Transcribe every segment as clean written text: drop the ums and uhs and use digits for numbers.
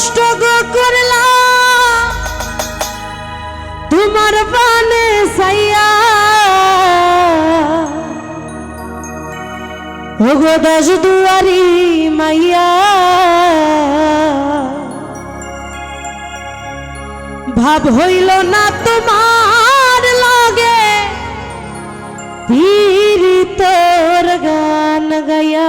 নষ্ট গো করলা তোমার পানে সাইয়া ওগো দাস দুয়ারি মাইয়া ভাব হইল না তোমার লগে পীড়িতর গান গায়া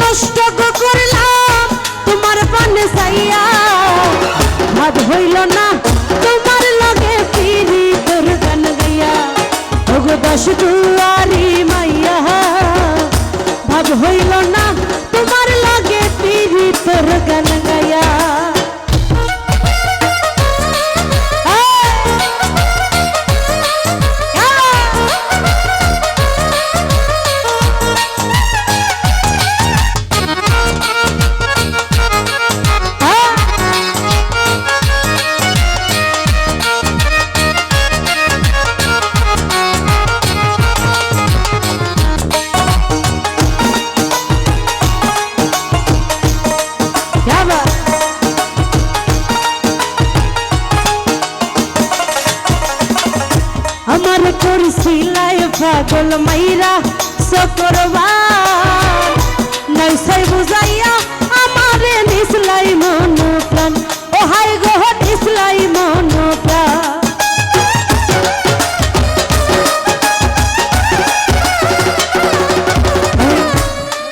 নষ্ট করলাম তোমার পানে সাইয়া ভাব হইল না তোমার লগে পীড়িতর গান গাইয়া ওগো দাস দুয়ারি মাইয়া ভাব হইল না তোমার লগে পীড়িতর গান গাইয়া আমার করছিলাই পাগল মাইরা শুক্রবার নইসাই বুঝাইয়া আমারে নিসলাই মন প্রাণ ও হাই গো নিসলাই মন প্রাণ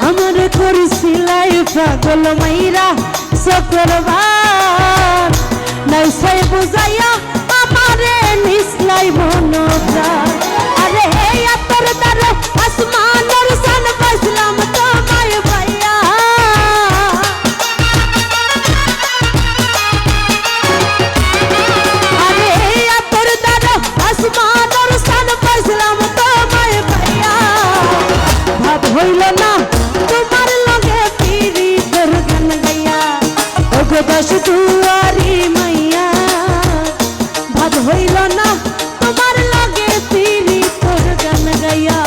আমার করছিলাই পাগল মাইরা শুক্রবার নইসাই বুঝাইয়া আমারে নিসলাই মন প্রাণ আরে তোর দ্বার আসমানের সান বসলাম তোমায় ভাইয়া আরে তোর দ্বার আসমানের সান বসলাম তোমায় ভাইয়া ভাব হইল না তোমার লগে পীড়িতর গান গাইয়া ওগো দাস দুয়ারি মাইয়া ভাব হইল না তোমার লগে পীড়িতর গান গাইয়া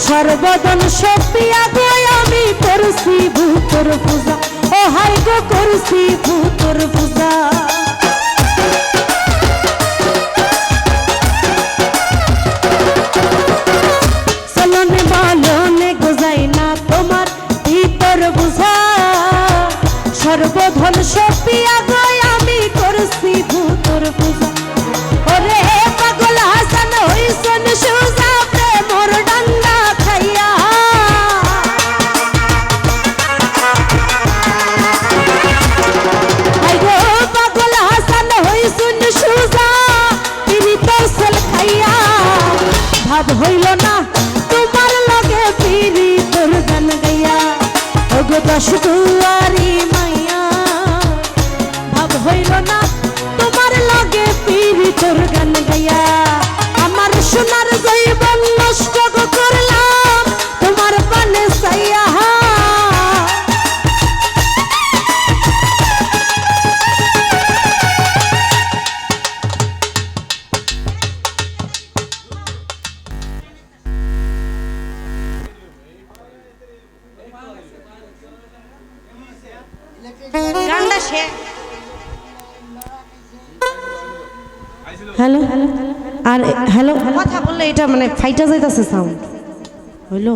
সর্বদন সপিয়া গো আমি করছি ভূতর পূজা ও হাই গো করছি ভূতর পূজা চলনে বালনে গোজাই না তোমার ভিতর বুঝা সর্বধন সপিয়া গো আমি করছি ভূতর পূজা ওরে পাগল হাসান হইছন সুজা প্রেমর ডান্ডা খাইয়া আই গো পাগল হাসান হইছন সুজা পীড়িতর সেল খাইয়া ভাব হইল না তোমার লগে পীড়িতর গান গাইয়া ওগো দাস দুয়ারি মাইয়া ভাব হইল না তোমার লগে পীড়িতর গান গাইয়া গানটা সে হ্যালো আর হ্যালো কথা বললে এটা মানে ফাইটা যাইতাছে সাউন্ড হইলো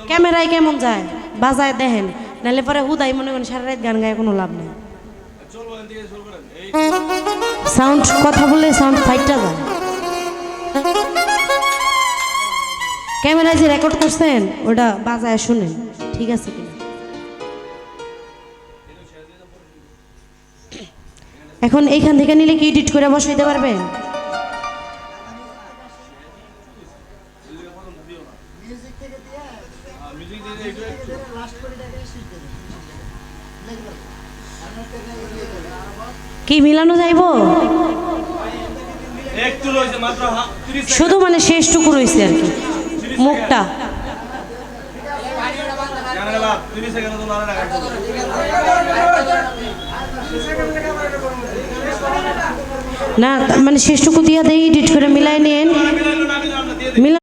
ক্যামেরায় কেমন যায় বাজায় দেখেন নাহলে পরে হুদাই মনে করেন সারা রাত গান গায়ে কোনো লাভ নেই সাউন্ড কথা বললে সাউন্ড ফাইটটা যায় ক্যামেরায় যে রেকর্ড করছেন ওটা বাজায় শুনেন ঠিক আছে কিনা এখন এইখান থেকে নিলে কি এডিট করে বসাইতে পারবেন কি মিলানো যাইবো শুধু মানে শেষটুকু রয়েছে আর কি মুখটা না মানে শেষটুকু দিয়া দেই এডিট করে মিলাই নেন মিলা